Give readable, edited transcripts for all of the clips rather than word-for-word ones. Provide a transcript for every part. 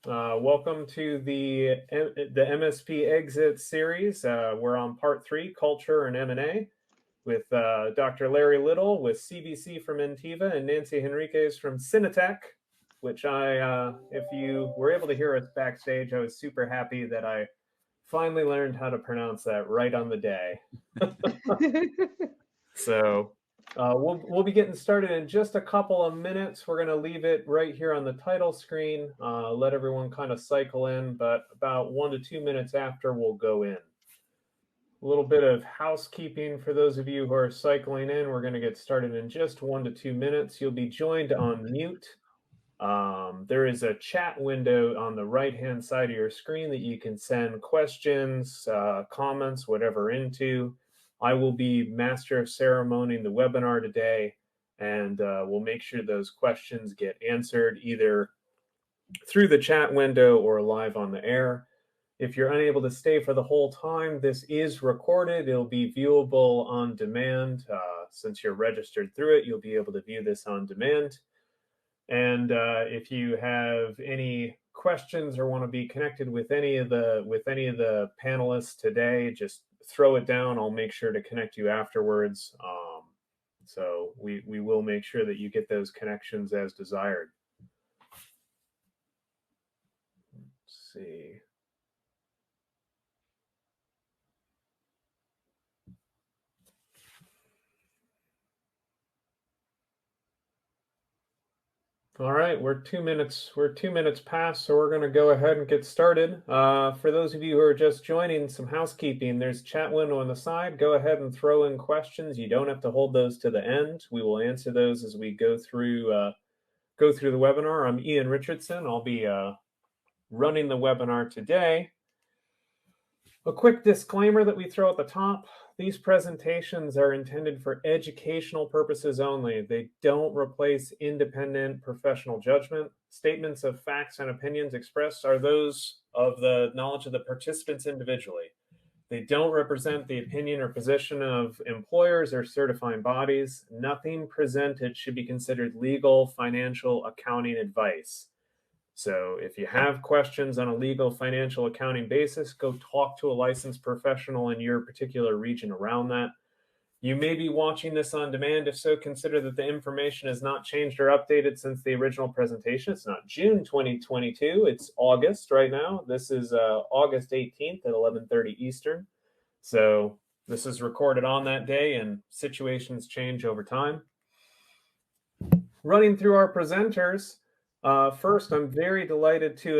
Welcome to the MSP Exits series. We're on part 3, Culture and M&A, with Dr. Larry Little with CBC from Ntiva and Nancy Henriquez from Cinetec, which if you were able to hear us backstage, I was super happy that I finally learned how to pronounce that right on the day. So we'll be getting started in just a couple of minutes. We're going to leave it right here on the title screen, let everyone kind of cycle in, but about 1 to 2 minutes after, we'll go in. A little bit of housekeeping for those of you who are cycling in. We're going to get started in just 1 to 2 minutes. You'll be joined on mute. There is a chat window on the right-hand side of your screen that you can send questions, comments, whatever into. I will be master of ceremony in the webinar today, and we'll make sure those questions get answered either through the chat window or live on the air. If you're unable to stay for the whole time, this is recorded. It'll be viewable on demand. Since you're registered through it, you'll be able to view this on demand. And if you have any questions or want to be connected with any of the panelists today, just throw it down. I'll make sure to connect you afterwards. So we will make sure that you get those connections as desired. Let's see. All right, we're 2 minutes past, so we're going to go ahead and get started. For those of you who are just joining, some housekeeping. There's a chat window on the side. Go ahead and throw in questions. You don't have to hold those to the end. We will answer those as we go through the webinar. I'm Ian Richardson. I'll be running the webinar today. A quick disclaimer that we throw at the top. These presentations are intended for educational purposes only. They don't replace independent professional judgment. Statements of facts and opinions expressed are those of the knowledge of the participants individually. They don't represent the opinion or position of employers or certifying bodies. Nothing presented should be considered legal, financial, accounting advice. So if you have questions on a legal, financial, accounting basis, go talk to a licensed professional in your particular region around that. You may be watching this on demand. If so, consider that the information has not changed or updated since the original presentation. It's not June 2022. It's August right now. This is August 18th at 11:30 Eastern. So this is recorded on that day, and situations change over time. Running through our presenters. First, I'm very delighted to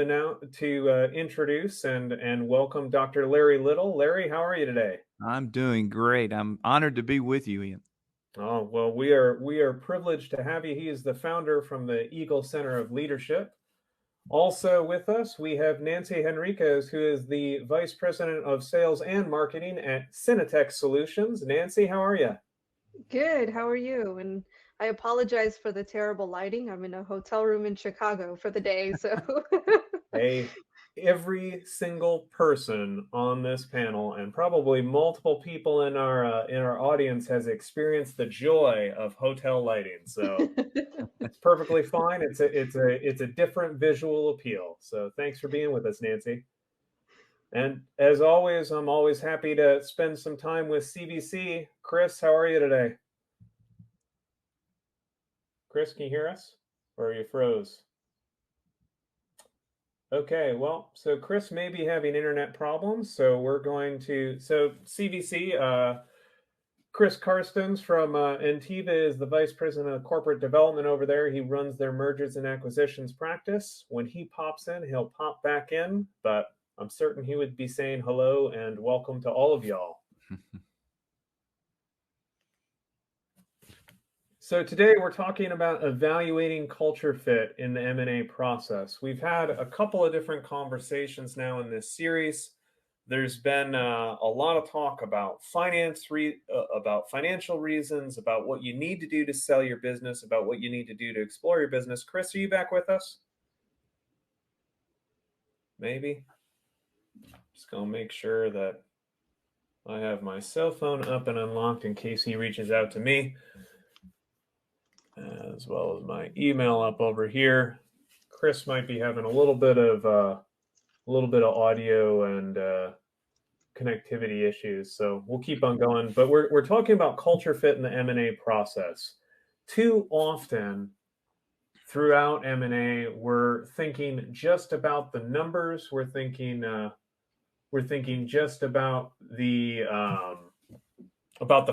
introduce and welcome Dr. Larry Little. Larry, how are you today? I'm doing great. I'm honored to be with you, Ian. Oh, well, we are privileged to have you. He is the founder from the Eagle Center of Leadership. Also with us, we have Nancy Henriquez, who is the Vice President of Sales and Marketing at Cinetec Solutions. Nancy, how are you? Good. How are you? And I apologize for the terrible lighting. I'm in a hotel room in Chicago for the day, so. Hey, every single person on this panel, and probably multiple people in our audience, has experienced the joy of hotel lighting. So it's perfectly fine. It's a different visual appeal. So thanks for being with us, Nancy. And as always, I'm always happy to spend some time with CBC. Chris, how are you today? Chris, can you hear us? Or are you froze? Okay, well, so Chris may be having internet problems, so CBC, Chris Carstens from Ntiva is the Vice President of Corporate Development over there. He runs their mergers and acquisitions practice. When he pops in, he'll pop back in, but I'm certain he would be saying hello and welcome to all of y'all. So today we're talking about evaluating culture fit in the M&A process. We've had a couple of different conversations now in this series. There's been a lot of talk about about financial reasons, about what you need to do to sell your business, about what you need to do to explore your business. Chris, are you back with us? Maybe. Just gonna make sure that I have my cell phone up and unlocked in case he reaches out to me, as well as my email up over here. Chris might be having a little bit of audio and connectivity issues, so we'll keep on going. But we're talking about culture fit in the M&A process. Too often throughout M&A, we're thinking just about the numbers. We're thinking just about the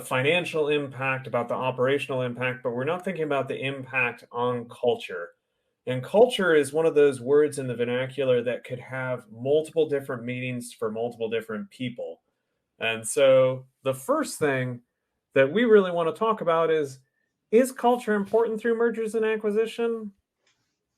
financial impact, about the operational impact, but we're not thinking about the impact on culture. And culture is one of those words in the vernacular that could have multiple different meanings for multiple different people. And so the first thing that we really want to talk about is culture important through mergers and acquisition?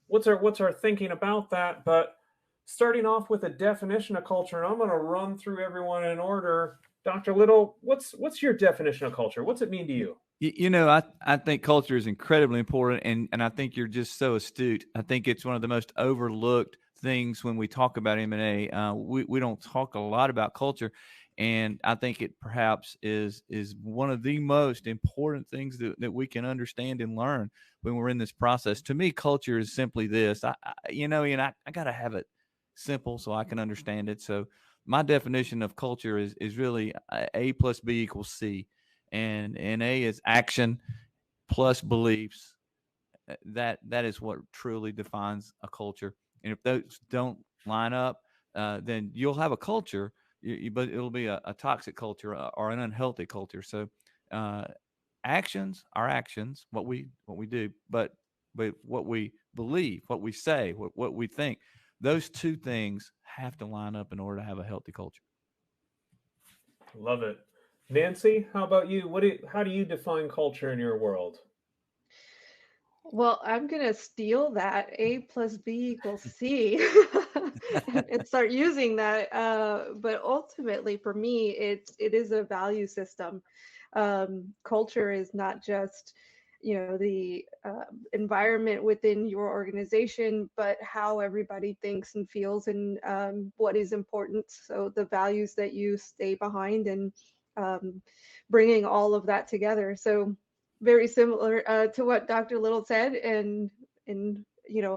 What's our thinking about that? But starting off with a definition of culture, and I'm going to run through everyone in order. Dr. Little, what's your definition of culture? What's it mean to you? I think culture is incredibly important, and I think you're just so astute. I think it's one of the most overlooked things when we talk about M&A. We don't talk a lot about culture, and I think it perhaps is one of the most important things that we can understand and learn when we're in this process. To me, culture is simply this. Ian, I got to have it simple so I can understand it. So my definition of culture is really A plus B equals C. And A is action plus beliefs. That is what truly defines a culture. And if those don't line up, then you'll have a culture, but it'll be a toxic culture or an unhealthy culture. So actions are actions, what we do, but what we believe, what we say, what we think, those two things have to line up in order to have a healthy culture. Love it. Nancy, how about you? How do you define culture in your world? Well, I'm going to steal that A plus B equals C and start using that. But ultimately, for me, it is a value system. Culture is not just, the environment within your organization, but how everybody thinks and feels and what is important. So the values that you stay behind and bringing all of that together. So very similar to what Dr. Little said, and in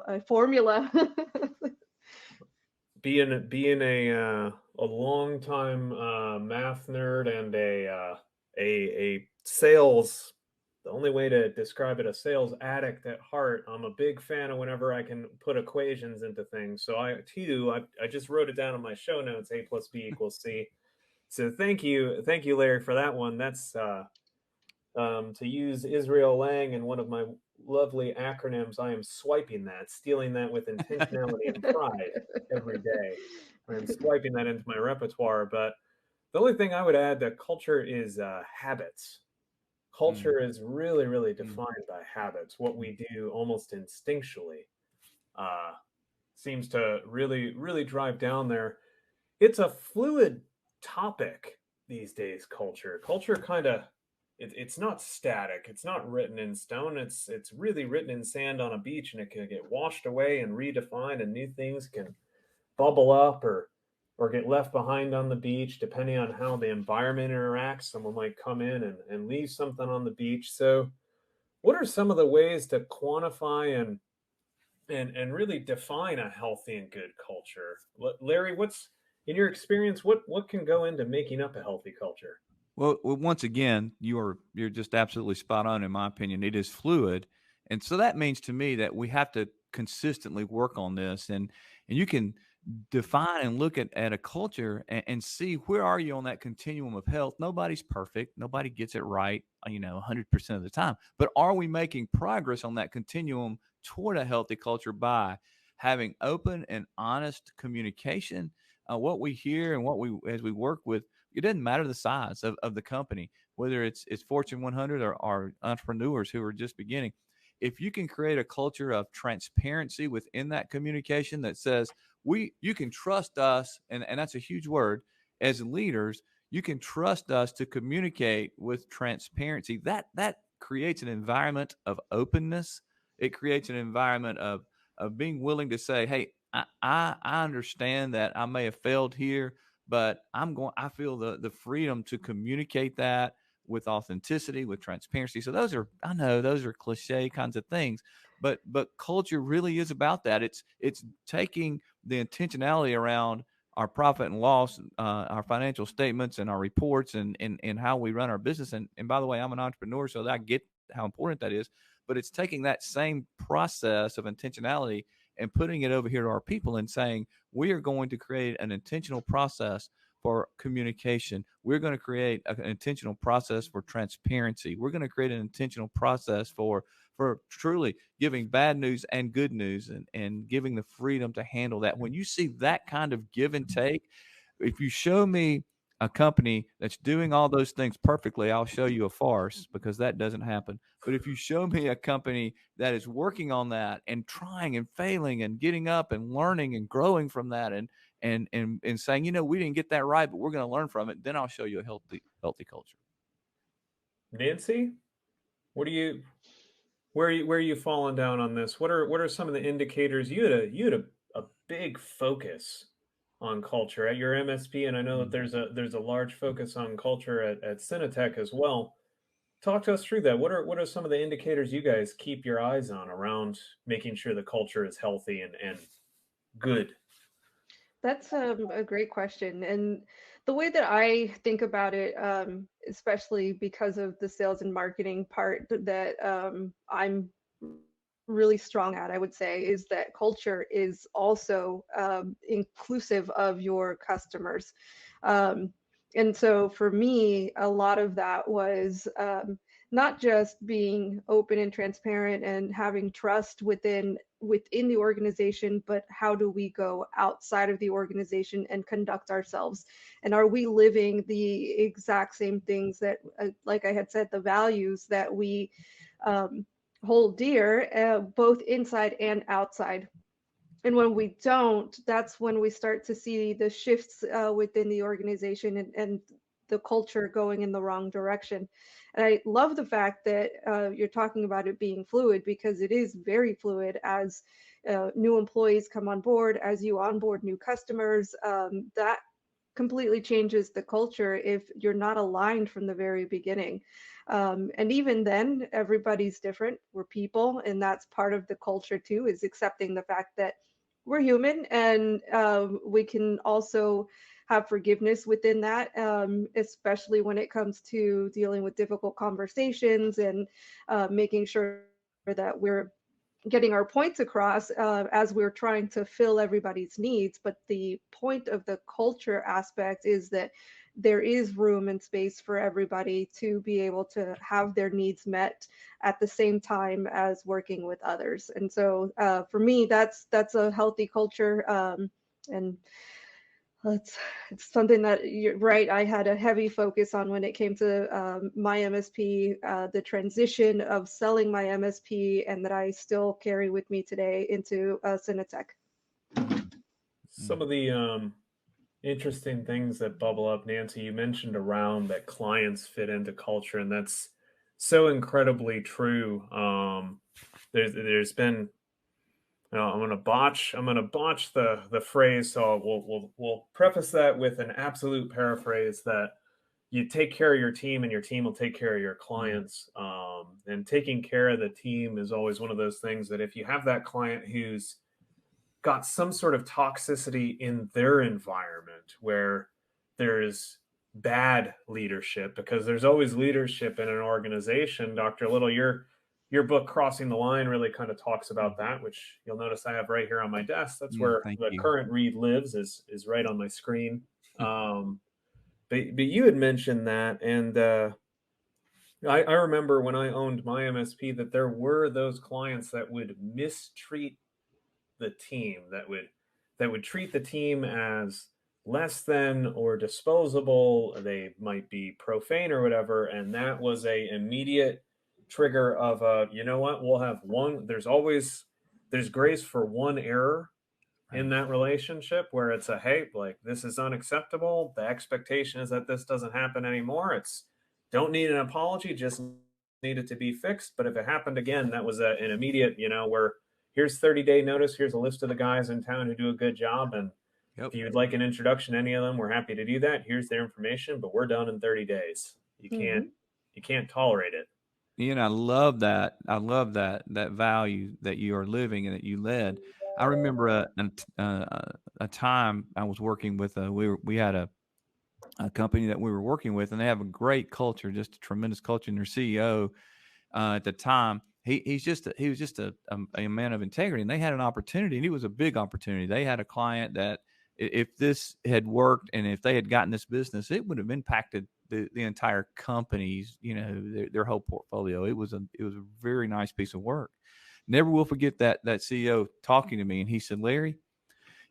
a formula. Being a long time math nerd and a sales, the only way to describe it, a sales addict at heart, I'm a big fan of whenever I can put equations into things. So I just wrote it down in my show notes, A plus B equals C. So thank you, Larry, for that one. That's to use Israel Lang in one of my lovely acronyms, I am swiping that, stealing that with intentionality and pride every day. I'm swiping that into my repertoire. But the only thing I would add to culture is habits. Culture is really, really defined by habits. What we do almost instinctually seems to really, really drive down there. It's a fluid topic these days, culture. Culture kind of it's not static. It's not written in stone. It's really written in sand on a beach, and it can get washed away and redefined, and new things can bubble up or get left behind on the beach, depending on how the environment interacts. Someone might come in and leave something on the beach. So what are some of the ways to quantify and really define a healthy and good culture? Larry, what's in your experience, what can go into making up a healthy culture? Well, once again, you're just absolutely spot on in my opinion. It is fluid, and so that means to me that we have to consistently work on this, and you can define and look at a culture and see where are you on that continuum of health. Nobody's perfect. Nobody gets it right, 100% of the time. But are we making progress on that continuum toward a healthy culture by having open and honest communication? What we hear and as we work with, it doesn't matter the size of the company, whether it's Fortune 100 or entrepreneurs who are just beginning. If you can create a culture of transparency within that communication that says you can trust us, and that's a huge word, as leaders, you can trust us to communicate with transparency. That creates an environment of openness. It creates an environment of being willing to say, hey, I understand that I may have failed here, but I feel the freedom to communicate that with authenticity, with transparency. So I know those are cliche kinds of things, but culture really is about that. It's taking the intentionality around our profit and loss, our financial statements and our reports, and how we run our business. And by the way, I'm an entrepreneur, so I get how important that is. But it's taking that same process of intentionality and putting it over here to our people and saying, we are going to create an intentional process for communication. We're going to create an intentional process for transparency. We're going to create an intentional process for truly giving bad news and good news, and giving the freedom to handle that. When you see that kind of give and take, if you show me a company that's doing all those things perfectly, I'll show you a farce, because that doesn't happen. But if you show me a company that is working on that and trying and failing and getting up and learning and growing from that, and saying, we didn't get that right, but we're going to learn from it, then I'll show you a healthy culture. Nancy, where are you falling down on this? What are some of the indicators? You had a big focus on culture at your MSP, and I know that there's a large focus on culture at Cinetec as well. Talk to us through that. What are some of the indicators you guys keep your eyes on around making sure the culture is healthy and good? That's a great question. And the way that I think about it, especially because of the sales and marketing part that I'm really strong at, I would say, is that culture is also inclusive of your customers. And so for me, a lot of that was not just being open and transparent and having trust within the organization, but how do we go outside of the organization and conduct ourselves? And are we living the exact same things that, like I had said, the values that we hold dear, both inside and outside? And when we don't, that's when we start to see the shifts within the organization, and the culture going in the wrong direction. And I love the fact that you're talking about it being fluid, because it is very fluid as new employees come on board, as you onboard new customers. That completely changes the culture if you're not aligned from the very beginning. And even then, everybody's different. We're people, and that's part of the culture too, is accepting the fact that we're human, and we can also have forgiveness within that, especially when it comes to dealing with difficult conversations, and making sure that we're getting our points across as we're trying to fill everybody's needs. But the point of the culture aspect is that there is room and space for everybody to be able to have their needs met at the same time as working with others. And so for me, that's a healthy culture. And it's something that, you're right, I had a heavy focus on when it came to my MSP, the transition of selling my MSP, and that I still carry with me today into Cinetec. Some of the interesting things that bubble up, Nancy, you mentioned around that clients fit into culture, and that's so incredibly true. There's been, I'm gonna botch the phrase, so we'll preface that with an absolute paraphrase that you take care of your team and your team will take care of your clients. And taking care of the team is always one of those things that if you have that client who's got some sort of toxicity in their environment where there's bad leadership, because there's always leadership in an organization. Dr. Little, your book Crossing the Line really kind of talks about that, which you'll notice I have right here on my desk. That's where the current read lives, is right on my screen. But you had mentioned that, and I remember when I owned my MSP that there were those clients that would mistreat the team, that would treat the team as less than or disposable. They might be profane or whatever, and that was a immediate trigger of you know what, we'll have one. There's grace for one error in that relationship, where it's a, hey, like, this is unacceptable. The expectation is that this doesn't happen anymore. It's don't need an apology, just need it to be fixed. But if it happened again, that was an immediate, where here's 30-day notice. Here's a list of the guys in town who do a good job. And if you'd like an introduction to any of them, we're happy to do that. Here's their information, but we're done in 30 days. You can't tolerate it. I love that. I love that value that you are living and that you led. I remember a time I was working with we had a company that we were working with, and they have a great culture, just a tremendous culture. And their CEO at the time, he was just a man of integrity, and they had an opportunity, and it was a big opportunity. They had a client that if this had worked and if they had gotten this business, it would have impacted the entire company's, their whole portfolio. It was a very nice piece of work. Never will forget that CEO talking to me, and he said, Larry,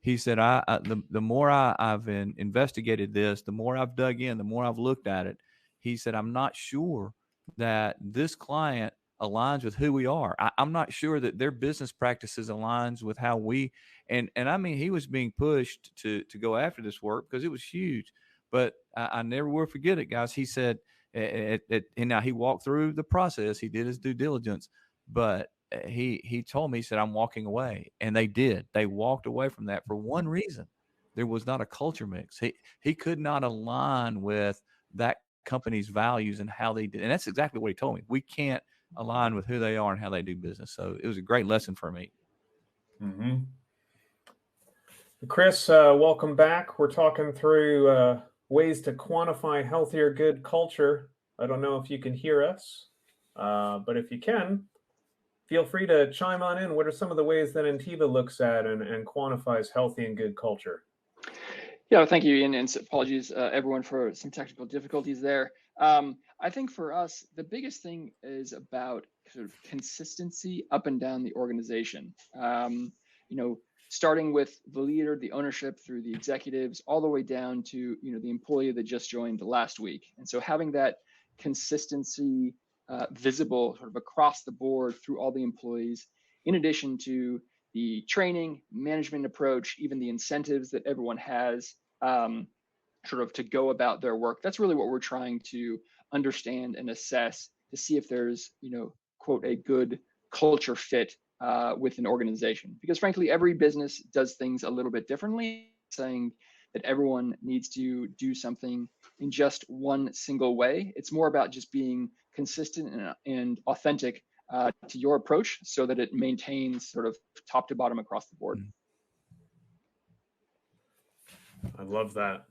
he said, the more I've investigated this, the more I've dug in, the more I've looked at it. He said, I'm not sure that this client aligns with who we are. I'm not sure that their business practices aligns with how we, and I mean, he was being pushed to go after this work because it was huge. But I never will forget it, guys. He said, and now he walked through the process. He did his due diligence, but he told me, he said, I'm walking away. And they did. They walked away from that for one reason. There was not a culture mix. He could not align with that company's values and how they did. And that's exactly what he told me. We can't align with who they are and how they do business. So it was a great lesson for me. Mm-hmm. Chris, welcome back. We're talking through ways to quantify healthier, good culture. I don't know if you can hear us, but if you can, feel free to chime on in. What are some of the ways that Ntiva looks at and quantifies healthy and good culture? Yeah, thank you, Ian, and apologies, everyone, for some technical difficulties there. I think for us, the biggest thing is about sort of consistency up and down the organization. Starting with the leader, the ownership, through the executives, all the way down to the employee that just joined last week. And so having that consistency visible sort of across the board through all the employees, in addition to the training, management approach, even the incentives that everyone has sort of to go about their work. That's really what we're trying to understand and assess to see if there's, quote, a good culture fit with an organization. Because frankly, every business does things a little bit differently. Saying that everyone needs to do something in just one single way. It's more about just being consistent and authentic to your approach so that it maintains sort of top to bottom across the board. I love that.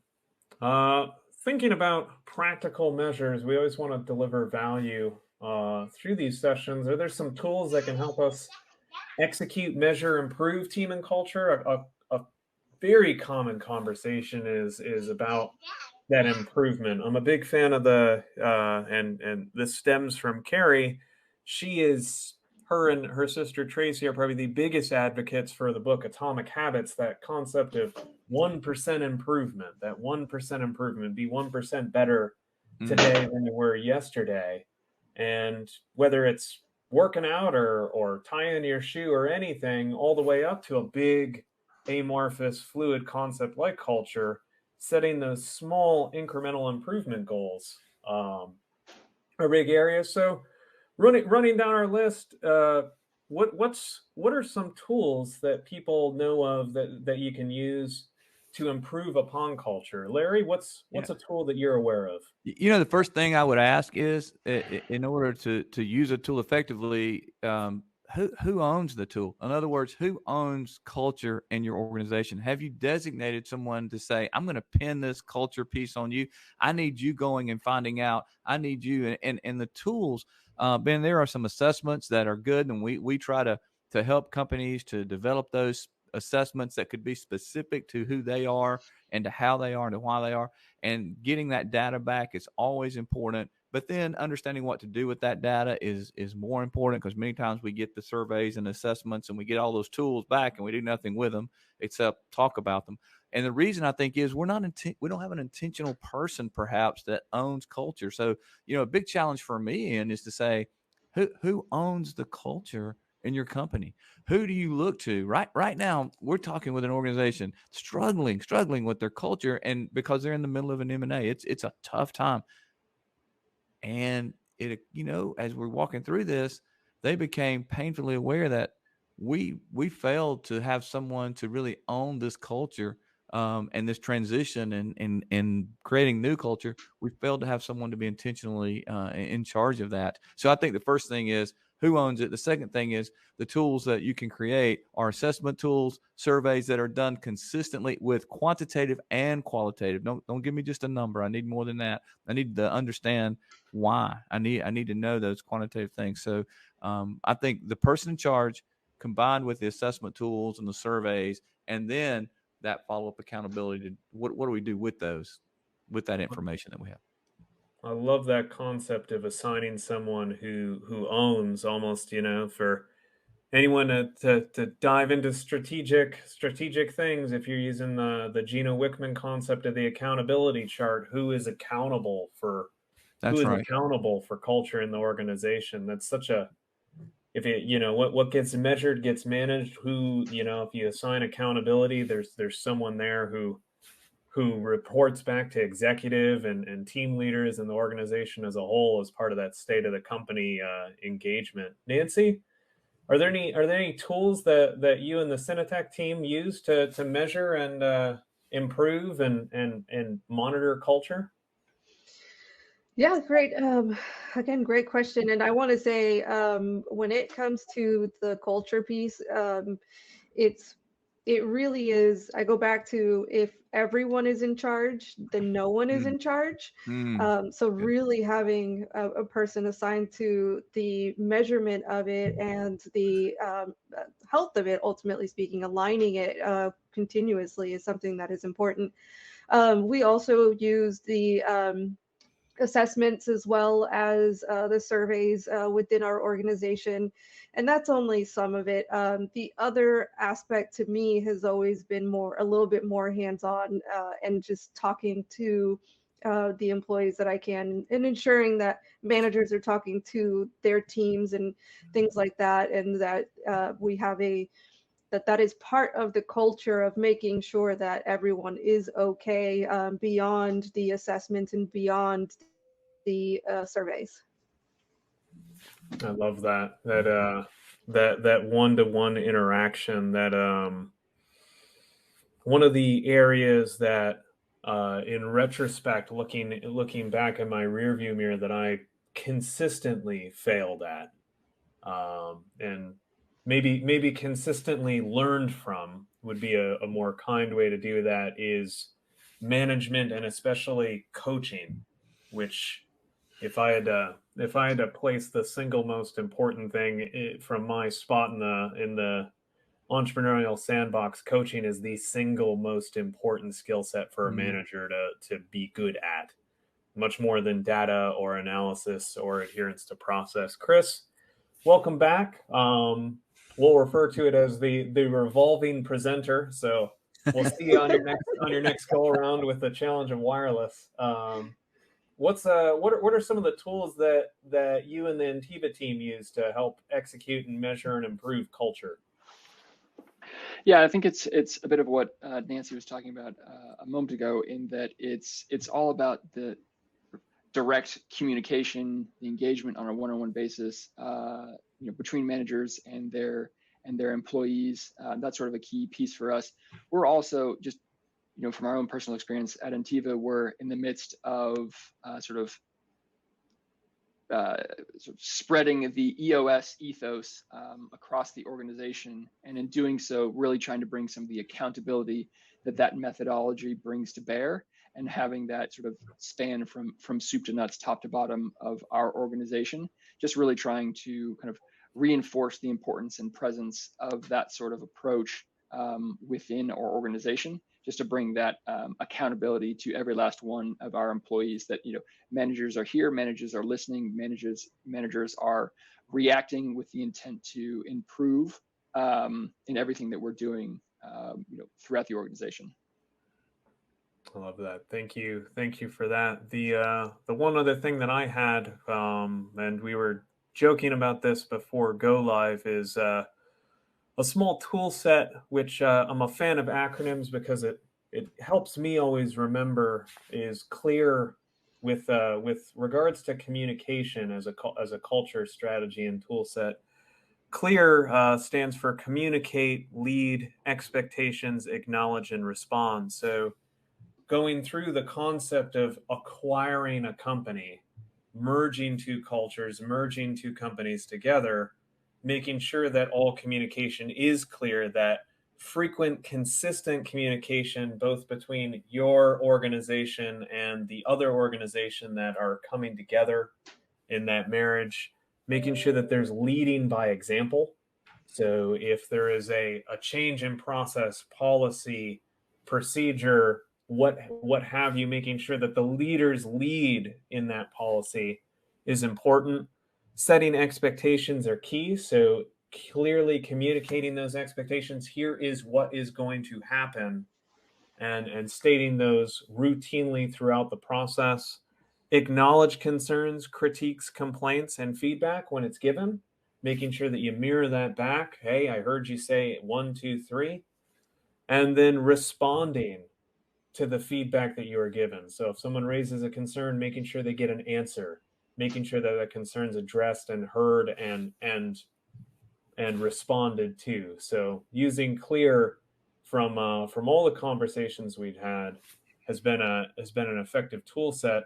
Thinking about practical measures, we always want to deliver value through these sessions. Are there some tools that can help us execute, measure, improve team and culture? A very common conversation is about that improvement. I'm a big fan of and this stems from Carrie. Her and her sister Tracy are probably the biggest advocates for the book Atomic Habits, that concept of 1% improvement, that 1% improvement, be 1% better today than you were yesterday. And whether it's working out or tying your shoe or anything, all the way up to a big amorphous fluid concept like culture, setting those small incremental improvement goals are big areas. So running down our list, what are some tools that people know of that you can use to improve upon culture? Larry, what's a tool that you're aware of? The first thing I would ask is, in order to use a tool effectively, who owns the tool? In other words, who owns culture in your organization? Have you designated someone to say, I'm going to pin this culture piece on you? I need you going and finding out. I need you. And the tools, Ben, there are some assessments that are good, and we try to help companies to develop those assessments that could be specific to who they are and to how they are and to why they are. And getting that data back is always important. But then understanding what to do with that data is more important, because many times we get the surveys and assessments and we get all those tools back and we do nothing with them except talk about them. And the reason I think is we don't have an intentional person perhaps that owns culture. So, a big challenge for me, Ian, is to say, who owns the culture in your company? Who do you look to? Right now, we're talking with an organization struggling with their culture, and because they're in the middle of an M&A, it's a tough time. And as we're walking through this, they became painfully aware that we failed to have someone to really own this culture and this transition and creating new culture, we failed to have someone to be intentionally in charge of that. So I think the first thing is who owns it. The second thing is the tools that you can create are assessment tools, surveys that are done consistently with quantitative and qualitative. Don't give me just a number. I need more than that. I need to understand why. I need to know those quantitative things. So I think the person in charge combined with the assessment tools and the surveys, and then that follow-up accountability to what do we do with that information that we have. I love that concept of assigning someone who owns, almost, for anyone to dive into strategic things. If you're using the Gino Wickman concept of the accountability chart, who is accountable for culture in the organization? That's such a, if what gets measured gets managed. Who, if you assign accountability, there's someone there who reports back to executive and team leaders and the organization as a whole as part of that state of the company engagement. Nancy, are there any tools that you and the Cinetec team use to measure and improve and monitor culture? Yeah, great. Again, great question. And I want to say, when it comes to the culture piece, it really is. I go back to, if everyone is in charge, then no one is in charge. So really having a person assigned to the measurement of it and the health of it, ultimately speaking, aligning it continuously is something that is important. We also use the assessments as well as the surveys within our organization. And that's only some of it. The other aspect to me has always been a little bit more hands-on and just talking to the employees that I can, and ensuring that managers are talking to their teams and things like that. And that we have that is part of the culture of making sure that everyone is okay beyond the assessments and beyond the surveys. I love that one-to-one interaction. That one of the areas that in retrospect, looking back in my rearview mirror, that I consistently failed at, and maybe consistently learned from would be a more kind way to do that, is management, and especially coaching, which, if I had to place the single most important thing from my spot in the entrepreneurial sandbox, coaching is the single most important skill set for a manager to be good at, much more than data or analysis or adherence to process. Chris, welcome back. We'll refer to it as the revolving presenter. So we'll see you on your next go around with the challenge of wireless. What are some of the tools that you and the Ntiva team use to help execute and measure and improve culture? Yeah, I think it's a bit of what Nancy was talking about a moment ago, in that it's all about the direct communication, the engagement on a one-on-one basis, between managers and their employees. That's sort of a key piece for us. We're also just, from our own personal experience at Ntiva, we're in the midst of sort of spreading the EOS ethos across the organization, and in doing so, really trying to bring some of the accountability that methodology brings to bear, and having that sort of span from soup to nuts, top to bottom of our organization. Just really trying to kind of reinforce the importance and presence of that sort of approach within our organization, just to bring that accountability to every last one of our employees, that managers are here, managers are listening, managers are reacting with the intent to improve in everything that we're doing throughout the organization. I love that. Thank you for that. The one other thing that I had, and we were joking about this before go live, is a small tool set, which I'm a fan of acronyms because it helps me always remember, is clear with regards to communication as a culture strategy and tool set. CLEAR stands for communicate, lead, expectations, acknowledge, and respond. So going through the concept of acquiring a company, merging two cultures, merging two companies together, making sure that all communication is clear, that frequent, consistent communication, both between your organization and the other organization that are coming together in that marriage, making sure that there's leading by example. So if there is a change in process, policy, procedure, what have you, making sure that the leaders lead in that policy is important. Setting expectations are key. So clearly communicating those expectations. Here is what is going to happen, and stating those routinely throughout the process. Acknowledge concerns, critiques, complaints, and feedback when it's given, making sure that you mirror that back. Hey, I heard you say 1, 2, 3. And then responding to the feedback that you are given. So if someone raises a concern, making sure they get an answer, making sure that that concern's addressed and heard and responded to. So using CLEAR from all the conversations we've had has been an effective tool set.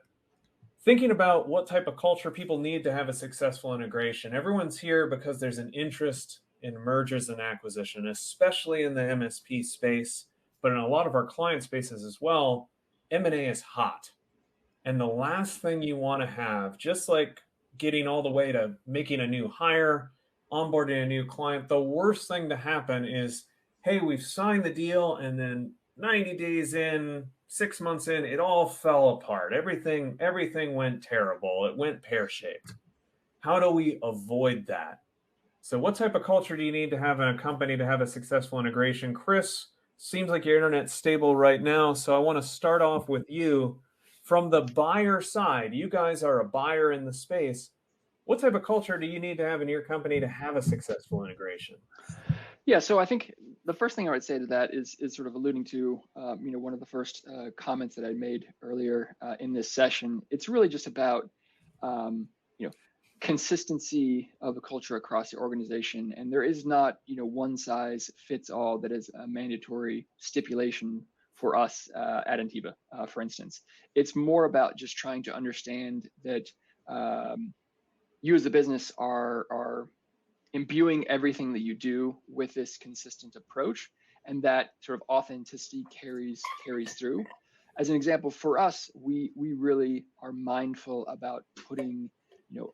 Thinking about what type of culture people need to have a successful integration. Everyone's here because there's an interest in mergers and acquisition, especially in the MSP space, but in a lot of our client spaces as well. M&A is hot. And the last thing you want to have, just like getting all the way to making a new hire, onboarding a new client, the worst thing to happen is, hey, we've signed the deal, and then 90 days in, 6 months in, it all fell apart. Everything went terrible. It went pear-shaped. How do we avoid that? So what type of culture do you need to have in a company to have a successful integration? Chris, seems like your internet's stable right now, so I want to start off with you. From the buyer side, you guys are a buyer in the space. What type of culture do you need to have in your company to have a successful integration? Yeah, so I think the first thing I would say to that is sort of alluding to, one of the first comments that I made earlier in this session. It's really just about, consistency of the culture across the organization, and there is not, one size fits all that is a mandatory stipulation for us at Ntiva, for instance. It's more about just trying to understand that you as a business are imbuing everything that you do with this consistent approach, and that sort of authenticity carries through. As an example, for us, we really are mindful about putting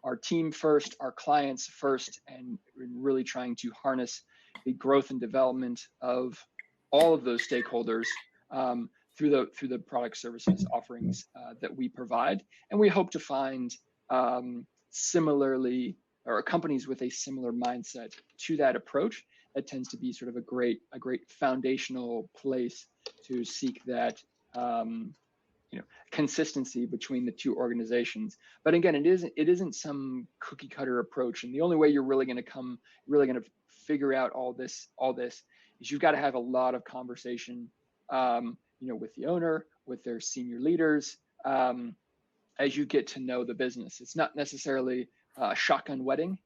our team first, our clients first, and really trying to harness the growth and development of all of those stakeholders through the product services offerings that we provide. And we hope to find similarly, or companies with a similar mindset to that approach. That tends to be sort of a great foundational place to seek that consistency between the two organizations. But again, it isn't some cookie cutter approach. And the only way you're really going to figure out all this is you've got to have a lot of conversation, with the owner, with their senior leaders, as you get to know the business. It's not necessarily a shotgun wedding.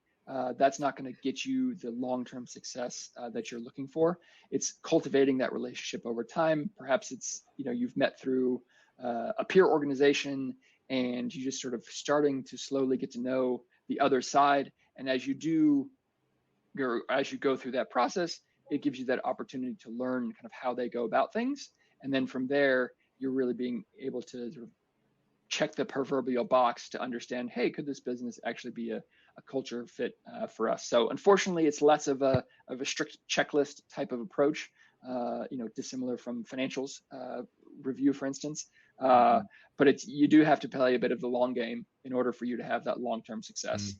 That's not going to get you the long-term success that you're looking for. It's cultivating that relationship over time. Perhaps it's, you've met through a peer organization, and you just sort of starting to slowly get to know the other side. And as you go through that process, it gives you that opportunity to learn kind of how they go about things. And then from there, you're really being able to sort of check the proverbial box to understand, hey, could this business actually be a culture fit for us? So unfortunately, it's less of a strict checklist type of approach, dissimilar from financials review, for instance. But you do have to play a bit of the long game in order for you to have that long-term success.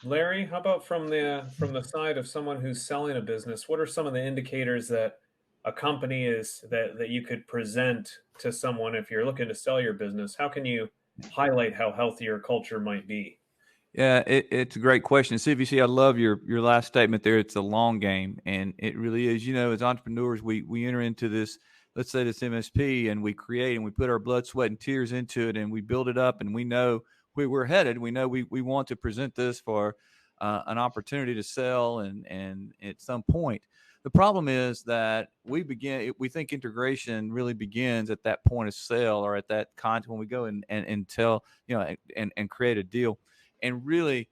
Larry, how about from the side of someone who's selling a business? What are some of the indicators that a company is that you could present to someone if you're looking to sell your business? How can you highlight how healthy your culture might be? Yeah, it's a great question. CVC, I love your last statement there. It's a long game, and it really is. As entrepreneurs, we enter into this, let's say this MSP, and we create and we put our blood, sweat, and tears into it, and we build it up, and we know where we're headed. We know we want to present this for an opportunity to sell, and at some point. The problem is that we think integration really begins at that point of sale, or at that content when we go and tell, and create a deal. And really,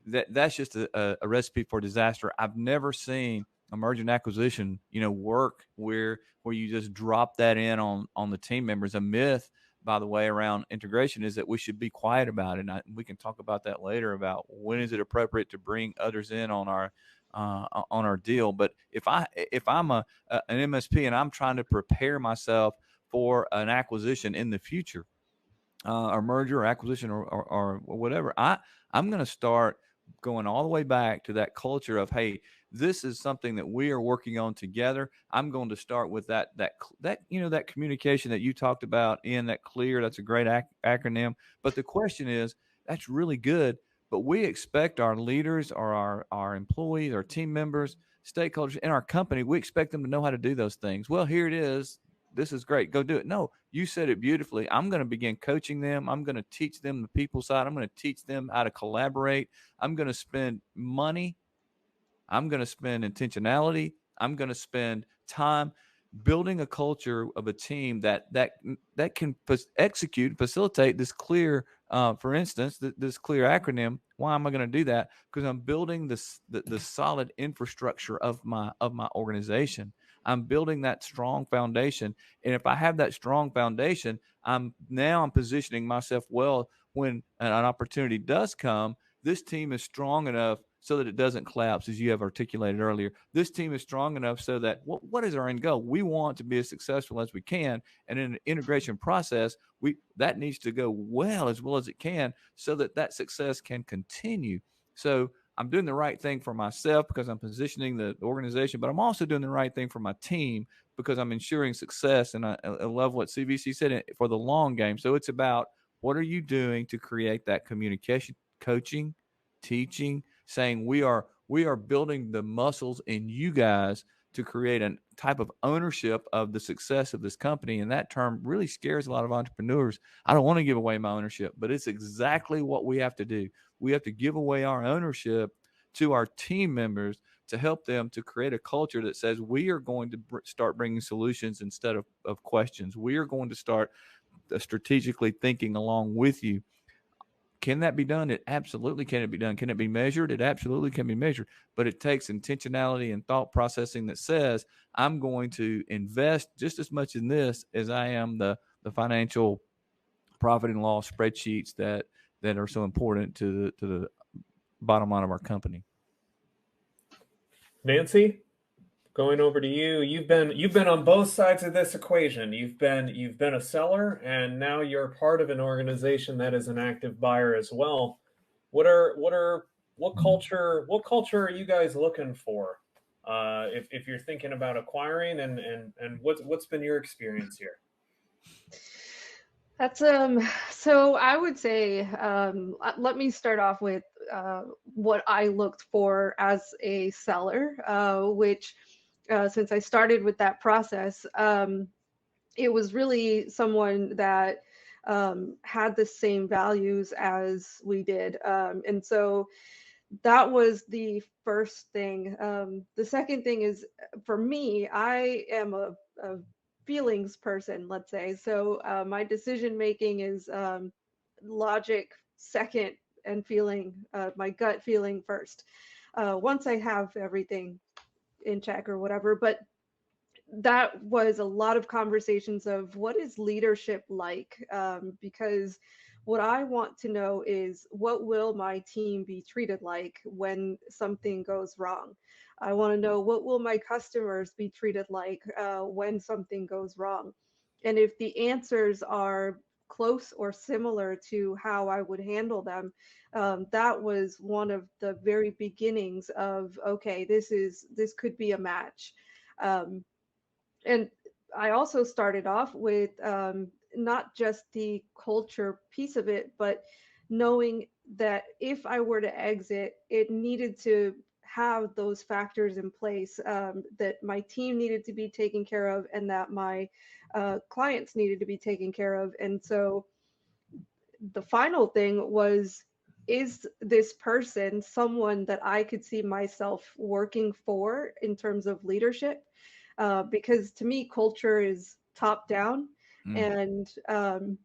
that's just a recipe for disaster. I've never seen a merger and acquisition, work where you just drop that in on the team members. A myth, by the way, around integration is that we should be quiet about it. And we can talk about that later, about when is it appropriate to bring others in on our deal. But if I'm an MSP and I'm trying to prepare myself for an acquisition in the future, or merger or acquisition, or whatever, I'm going to start going all the way back to that culture of, hey, this is something that we are working on together. I'm going to start with that communication that you talked about, in that clear. That's a great acronym. But the question is, that's really good, but we expect our leaders, or our employees, our team members, stakeholders in our company, we expect them to know how to do those things. Well, here it is. This is great. Go do it. No, you said it beautifully. I'm going to begin coaching them. I'm going to teach them the people side. I'm going to teach them how to collaborate. I'm going to spend money. I'm going to spend intentionality. I'm going to spend time building a culture of a team that can execute, facilitate this clear, for instance, this clear acronym. Why am I going to do that? Because I'm building the solid infrastructure of my organization. I'm building that strong foundation. And if I have that strong foundation, I'm positioning myself well when an opportunity does come. This team is strong enough so that it doesn't collapse, as you have articulated earlier. This team is strong enough so that what is our end goal? We want to be as successful as we can. And in an integration process, that needs to go well as it can, so that success can continue. So I'm doing the right thing for myself because I'm positioning the organization, but I'm also doing the right thing for my team because I'm ensuring success. And I love what CVC said, for the long game. So it's about, what are you doing to create that communication, coaching, teaching, saying we are building the muscles in you guys to create a type of ownership of the success of this company. And that term really scares a lot of entrepreneurs. I don't want to give away my ownership, but it's exactly what we have to do. We have to give away our ownership to our team members to help them to create a culture that says we are going to start bringing solutions instead of questions. We are going to start strategically thinking along with you. Can that be done? It absolutely can. It be done. Can it be measured? It absolutely can be measured. But it takes intentionality and thought processing that says, I'm going to invest just as much in this as I am the financial profit and loss spreadsheets that are so important to the bottom line of our company. Nancy, going over to you. You've been on both sides of this equation. You've been a seller, and now you're part of an organization that is an active buyer as well. What culture are you guys looking for? If you're thinking about acquiring, and what's been your experience here? That's so I would say, let me start off with what I looked for as a seller, which since I started with that process, it was really someone that had the same values as we did. And so that was the first thing. The second thing is, for me, I am a feelings person, let's say. So my decision making is logic second, and feeling, my gut feeling first. Once I have everything in check or whatever. But that was a lot of conversations of what is leadership like, because what I want to know is, what will my team be treated like when something goes wrong? I want to know, what will my customers be treated like when something goes wrong? And if the answers are close or similar to how I would handle them, that was one of the very beginnings of, okay, this could be a match. And I also started off with not just the culture piece of it, but knowing that if I were to exit, it needed to have those factors in place, that my team needed to be taken care of, and that my clients needed to be taken care of. And so the final thing was is this person someone that I could see myself working for in terms of leadership? Because to me, culture is top down. Mm. And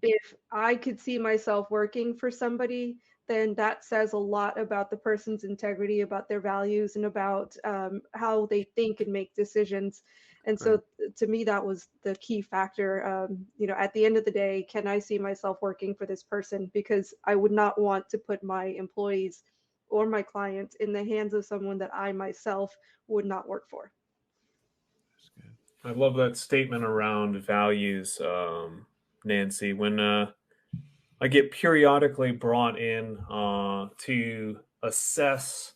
if I could see myself working for somebody, then that says a lot about the person's integrity, about their values, and about how they think and make decisions. And so, to me, that was the key factor. At the end of the day, can I see myself working for this person? Because I would not want to put my employees or my clients in the hands of someone that I myself would not work for. That's good. I love that statement around values, Nancy. When I get periodically brought in to assess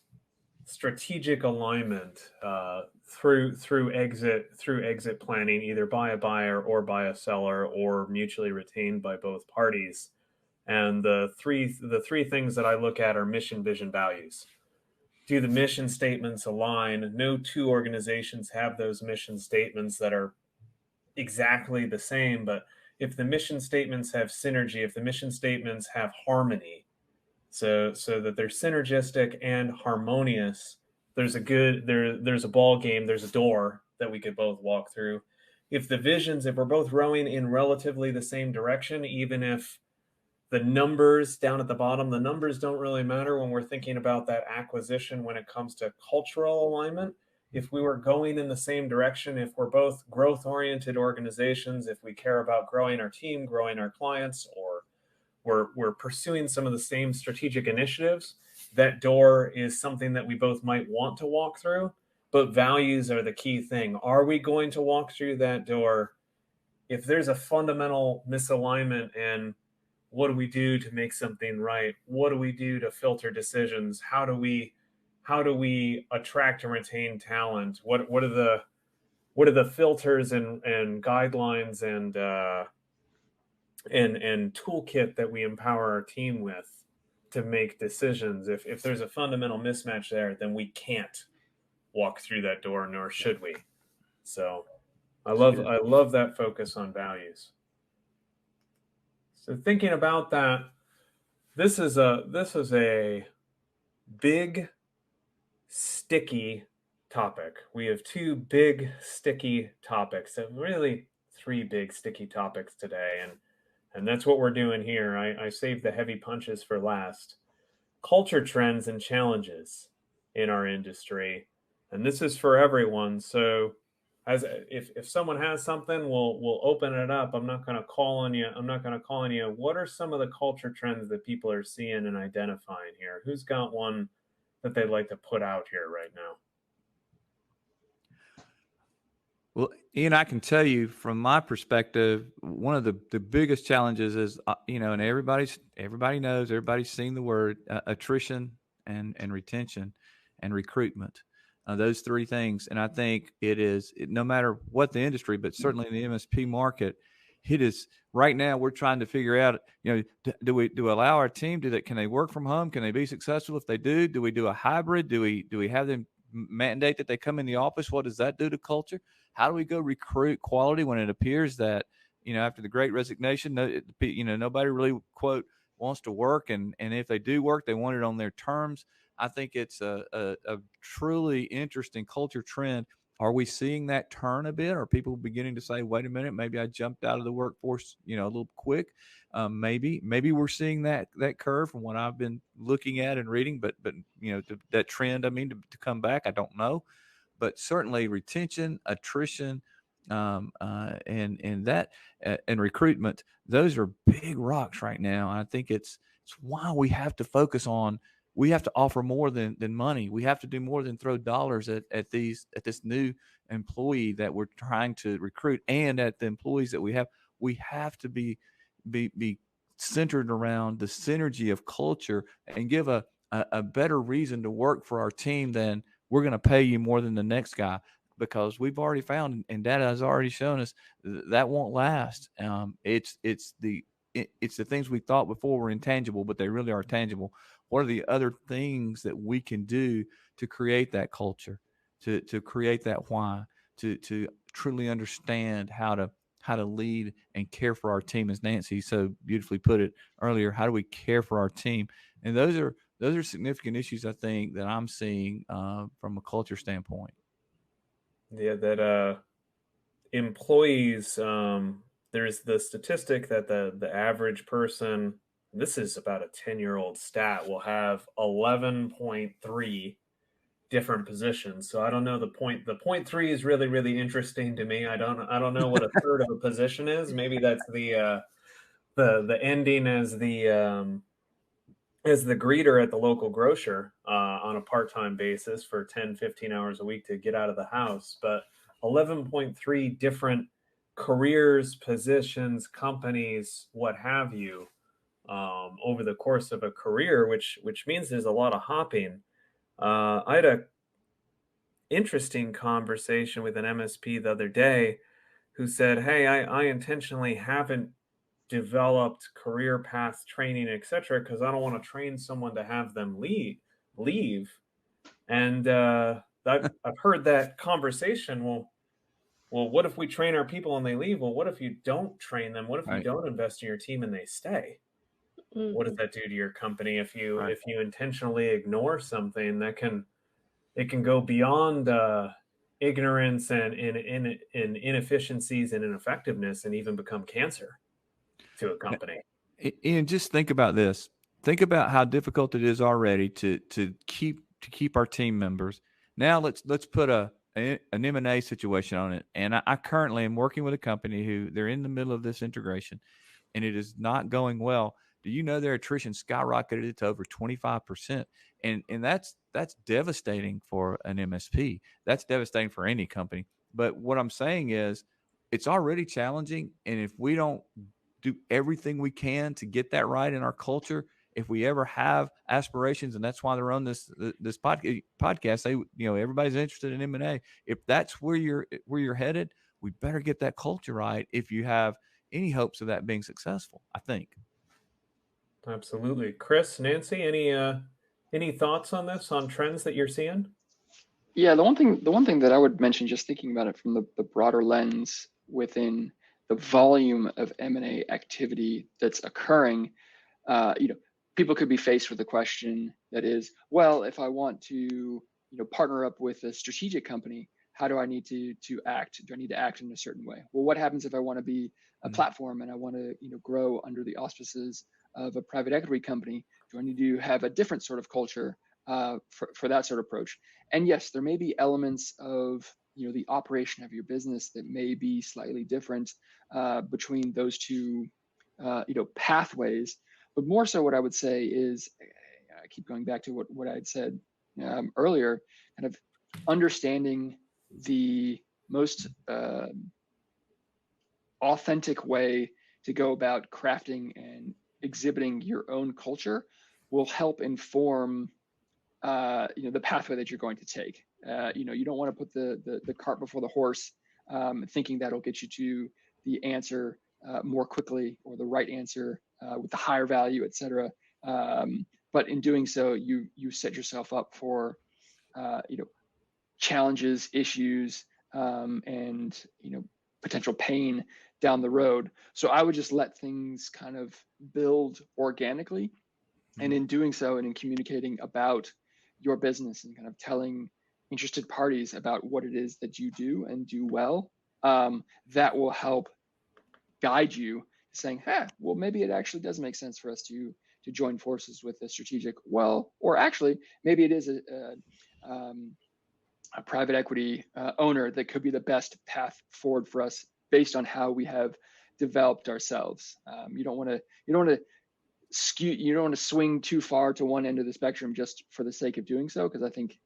strategic alignment through exit planning, either by a buyer or by a seller, or mutually retained by both parties. And the three things that I look at are mission, vision, values. Do the mission statements align? No two organizations have those mission statements that are exactly the same, but if the mission statements have synergy, if the mission statements have harmony, so that they're synergistic and harmonious, there's a ball game, there's a door that we could both walk through. If we're both rowing in relatively the same direction, even if the numbers down at the bottom, the numbers don't really matter when we're thinking about that acquisition when it comes to cultural alignment. If we were going in the same direction, if we're both growth oriented organizations, if we care about growing our team, growing our clients, or we're pursuing some of the same strategic initiatives, that door is something that we both might want to walk through. But values are the key thing. Are we going to walk through that door if there's a fundamental misalignment in what do we do to make something right? What do we do to filter decisions? How do we attract and retain talent? What are the filters and guidelines and toolkit that we empower our team with to make decisions? If there's a fundamental mismatch there, then we can't walk through that door, nor should we. So I love that focus on values. So thinking about that, this is a big, sticky topic. We have two big, sticky topics, and really three big, sticky topics today. And that's what we're doing here. I saved the heavy punches for last. Culture trends and challenges in our industry. And this is for everyone. So if someone has something, we'll open it up. I'm not going to call on you. What are some of the culture trends that people are seeing and identifying here? Who's got one that they'd like to put out here right now? Well, Ian, I can tell you from my perspective, one of the biggest challenges is, and everybody knows, everybody's seen the word attrition and retention and recruitment. Those three things. And I think no matter what the industry, but certainly in the MSP market, it is right now we're trying to figure out, do we allow our team can they work from home? Can they be successful? If they do we do a hybrid? Do we have them mandate that they come in the office? What does that do to culture? How do we go recruit quality when it appears that, after the Great Resignation, nobody really, quote, wants to work. And if they do work, they want it on their terms. I think it's a truly interesting culture trend. Are we seeing that turn a bit? Are people beginning to say, wait a minute, maybe I jumped out of the workforce, a little quick? Maybe we're seeing that curve from what I've been looking at and reading, but that trend, to come back, I don't know. But certainly retention, attrition, and recruitment, those are big rocks right now. I think it's why we have to focus on. We have to offer more than money. We have to do more than throw dollars at this new employee that we're trying to recruit, and at the employees that we have. We have to be centered around the synergy of culture and give a better reason to work for our team than we're going to pay you more than the next guy, because we've already found, and data has already shown us, that won't last. It's the things we thought before were intangible, but they really are tangible. What are the other things that we can do to create that culture, to create that why, to truly understand how to how to lead and care for our team, as Nancy so beautifully put it earlier. How do we care for our team? And those are significant issues, I think, that I'm seeing from a culture standpoint. Yeah, that employees, there's the statistic that the average person, this is about a 10-year-old stat, will have 11.3 different positions. So I don't know, the point three is really, really interesting to me. I don't know what a third of a position is. Maybe that's the ending as the greeter at the local grocer on a part-time basis for 10, 15 hours a week to get out of the house. But 11.3 different careers, positions, companies, what have you, over the course of a career, which means there's a lot of hopping. I had a interesting conversation with an MSP the other day who said, "Hey, I intentionally haven't developed career path training, etc., because I don't want to train someone to have them leave." And I've heard that conversation. Well, what if we train our people and they leave? Well, what if you don't train them? What if you Right. don't invest in your team and they stay? What does that do to your company if you intentionally ignore something that it can go beyond ignorance and inefficiencies and ineffectiveness and even become cancer to a company. And just think about this. Think about how difficult it is already to keep our team members. Now let's put an M&A situation on it. And I currently am working with a company who they're in the middle of this integration, and it is not going well. Do you know their attrition skyrocketed to over 25%? And that's devastating for an MSP. That's devastating for any company. But what I'm saying is it's already challenging. And if we don't do everything we can to get that right in our culture, if we ever have aspirations, and that's why they're on this podcast, they, everybody's interested in M&A. If that's where you're headed, we better get that culture right if you have any hopes of that being successful, I think. Absolutely. Chris, Nancy, any thoughts on this, on trends that you're seeing? Yeah, the one thing that I would mention, just thinking about it from the broader lens within the volume of M&A activity that's occurring, people could be faced with the question that is, well, if I want to, partner up with a strategic company, how do I need to act? Do I need to act in a certain way? Well, what happens if I want to be a platform and I want to, grow under the auspices of a private equity company? Do I need to have a different sort of culture for that sort of approach? And yes, there may be elements of the operation of your business that may be slightly different between those two pathways. But more so, what I would say is, I keep going back to what I had said earlier, kind of understanding the most authentic way to go about crafting and exhibiting your own culture will help inform the pathway that you're going to take. You don't want to put the cart before the horse, thinking that'll get you to the answer more quickly, or the right answer with the higher value, et cetera. But in doing so, you set yourself up for challenges, issues, and potential pain down the road. So I would just let things kind of build organically, and in doing so, and in communicating about your business and kind of telling interested parties about what it is that you do and do well, that will help guide you saying, well, maybe it actually does make sense for us to join forces with a strategic, or actually maybe it is a private equity owner that could be the best path forward for us based on how we have developed ourselves. You don't want to swing too far to one end of the spectrum just for the sake of doing so, because I think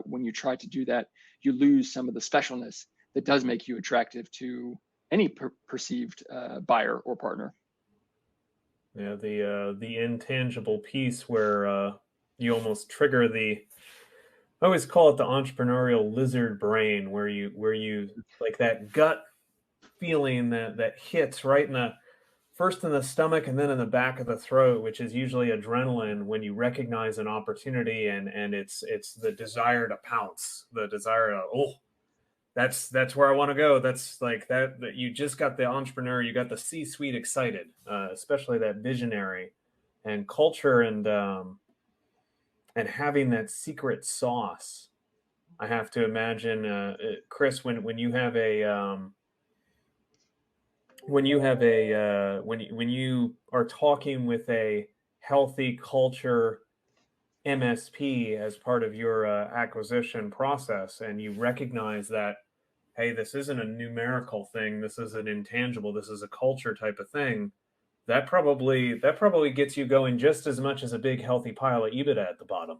when you try to do that, you lose some of the specialness that does make you attractive to any perceived buyer or partner. Yeah, the intangible piece where you almost trigger I always call it the entrepreneurial lizard brain, where you like that gut feeling that hits right first in the stomach and then in the back of the throat, which is usually adrenaline when you recognize an opportunity, and it's the desire to pounce, the desire to That's where I want to go. That's like that you just got the entrepreneur, you got the C-suite excited, especially that visionary, and culture, and having that secret sauce. I have to imagine, Chris, when you have a when you are talking with a healthy culture MSP as part of your acquisition process, and you recognize that, hey, this isn't a numerical thing, this is an intangible, this is a culture type of thing, that probably gets you going just as much as a big healthy pile of EBITDA at the bottom.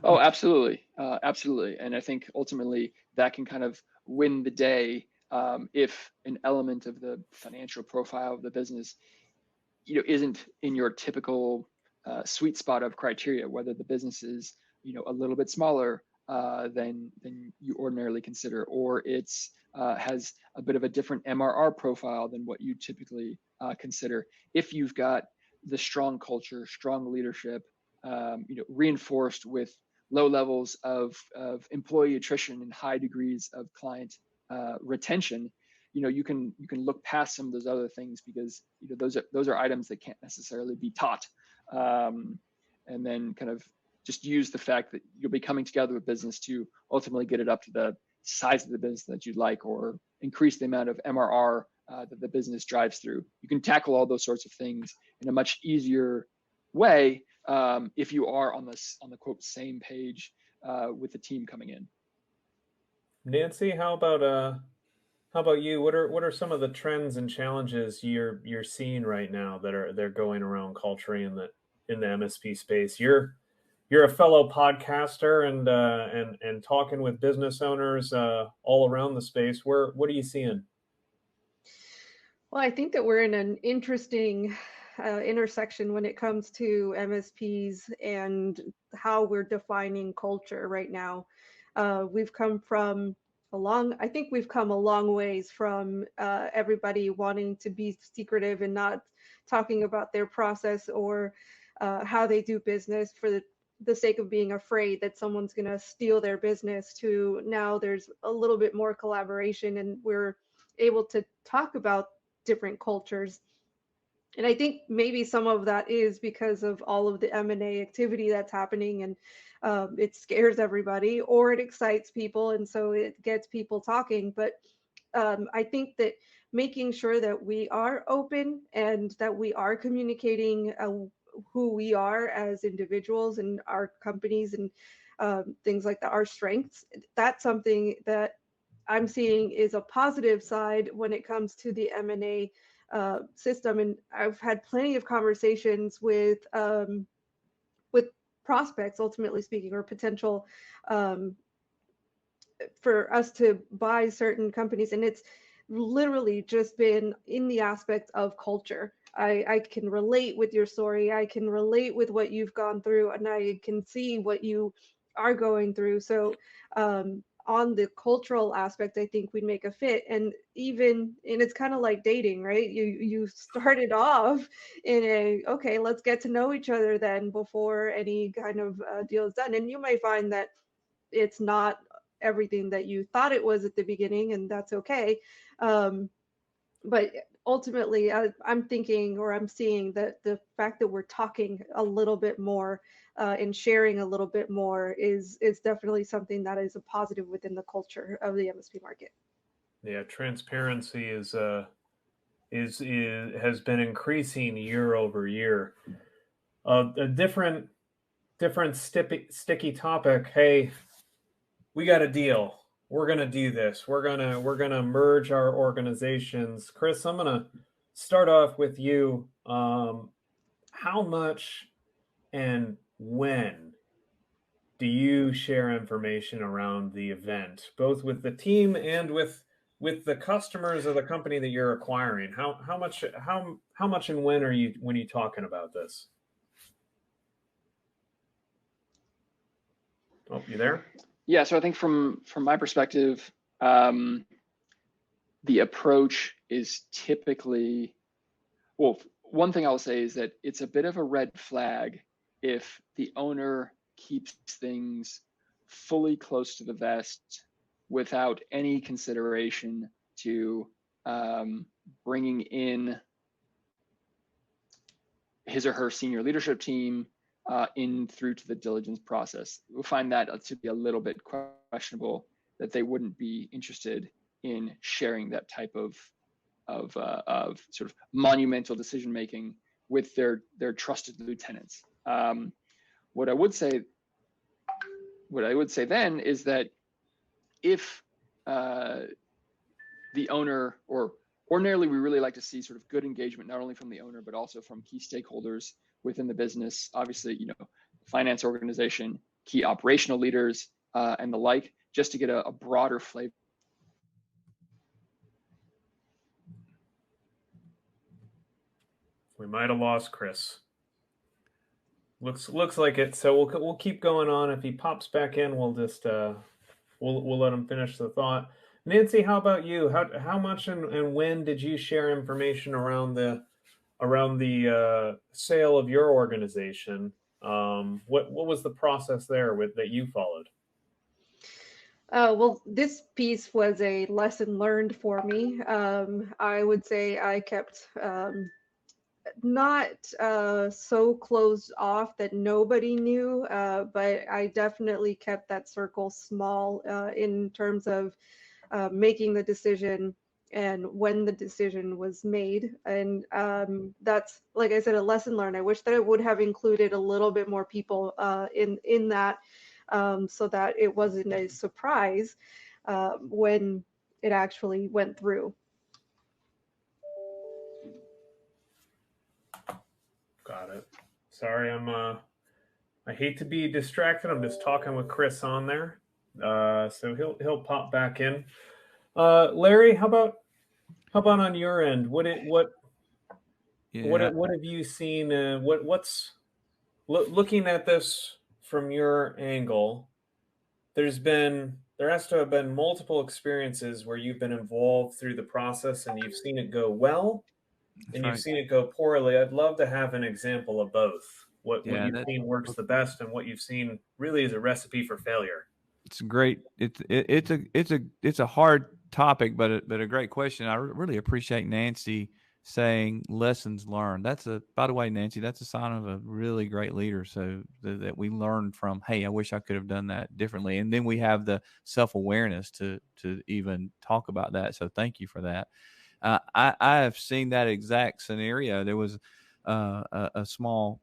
Oh, absolutely, absolutely. And I think ultimately that can kind of win the day if an element of the financial profile of the business, isn't in your typical sweet spot of criteria, whether the business is, a little bit smaller than you ordinarily consider, or it's has a bit of a different MRR profile than what you typically consider. If you've got the strong culture, strong leadership, reinforced with low levels of employee attrition and high degrees of client retention, you can look past some of those other things, because those are items that can't necessarily be taught, and then kind of just use the fact that you'll be coming together with business to ultimately get it up to the size of the business that you'd like, or increase the amount of MRR that the business drives through. You can tackle all those sorts of things in a much easier way if you are on the quote same page with the team coming in. Nancy, how about you? What are some of the trends and challenges you're seeing right now they're going around culture in the MSP space? You're a fellow podcaster and talking with business owners all around the space. What are you seeing? Well, I think that we're in an interesting intersection when it comes to MSPs and how we're defining culture right now. We've come a long ways from everybody wanting to be secretive and not talking about their process or how they do business for the sake of being afraid that someone's going to steal their business, to now there's a little bit more collaboration and we're able to talk about different cultures. And I think maybe some of that is because of all of the M&A activity that's happening, and it scares everybody or it excites people, and so it gets people talking. But I think that making sure that we are open and that we are communicating who we are as individuals and our companies and things like that, our strengths, that's something that I'm seeing is a positive side when it comes to the M&A system. And I've had plenty of conversations with prospects, ultimately speaking, or potential for us to buy certain companies, and it's literally just been in the aspect of culture. I can relate with your story, I can relate with what you've gone through, and I can see what you are going through. So on the cultural aspect, I think we'd make a fit. And it's kind of like dating, right? You started off in okay, let's get to know each other then before any kind of deal is done. And you may find that it's not everything that you thought it was at the beginning, and that's okay. But ultimately, I'm thinking, or I'm seeing, that the fact that we're talking a little bit more and sharing a little bit more is definitely something that is a positive within the culture of the MSP market. Yeah, transparency has been increasing year over year. A different sticky topic. Hey, we got a deal. We're gonna do this. We're gonna merge our organizations. Chris, I'm gonna start off with you. How much and when do you share information around the event, both with the team and with the customers of the company that you're acquiring? How much and when are you talking about this? Oh, you there? Yeah, so I think from my perspective, the approach is typically, well, one thing I'll say is that it's a bit of a red flag if the owner keeps things fully close to the vest without any consideration to bringing in his or her senior leadership team in through to the diligence process. We'll find that to be a little bit questionable, that they wouldn't be interested in sharing that type of sort of monumental decision making with their trusted lieutenants. What I would say then is that if the owner, or ordinarily we really like to see sort of good engagement, not only from the owner, but also from key stakeholders within the business, obviously, finance organization, key operational leaders, and the like, just to get a broader flavor. We might have lost Chris. Looks like it. So we'll keep going on. If he pops back in, we'll just we'll let him finish the thought. Nancy, how about you? How much and when did you share information around the sale of your organization? What was the process there that you followed? Well, this piece was a lesson learned for me. I would say I kept not so closed off that nobody knew, but I definitely kept that circle small in terms of making the decision and when the decision was made. And that's, like I said, a lesson learned. I wish that it would have included a little bit more people in that, so that it wasn't a surprise when it actually went through. Got it. Sorry, I hate to be distracted. I'm just talking with Chris on there, so he'll pop back in. Larry, how about on your end? What have you seen? What's looking at this from your angle? There has to have been multiple experiences where you've been involved through the process and you've seen it go well, and you've seen it go poorly. I'd love to have an example of both. What you've seen works the best, and what you've seen really is a recipe for failure. It's great. It's a hard topic, but a great question. I really appreciate Nancy saying lessons learned. By the way, Nancy, that's a sign of a really great leader. So that we learn from, hey, I wish I could have done that differently. And then we have the self-awareness to even talk about that. So thank you for that. I have seen that exact scenario. There was a small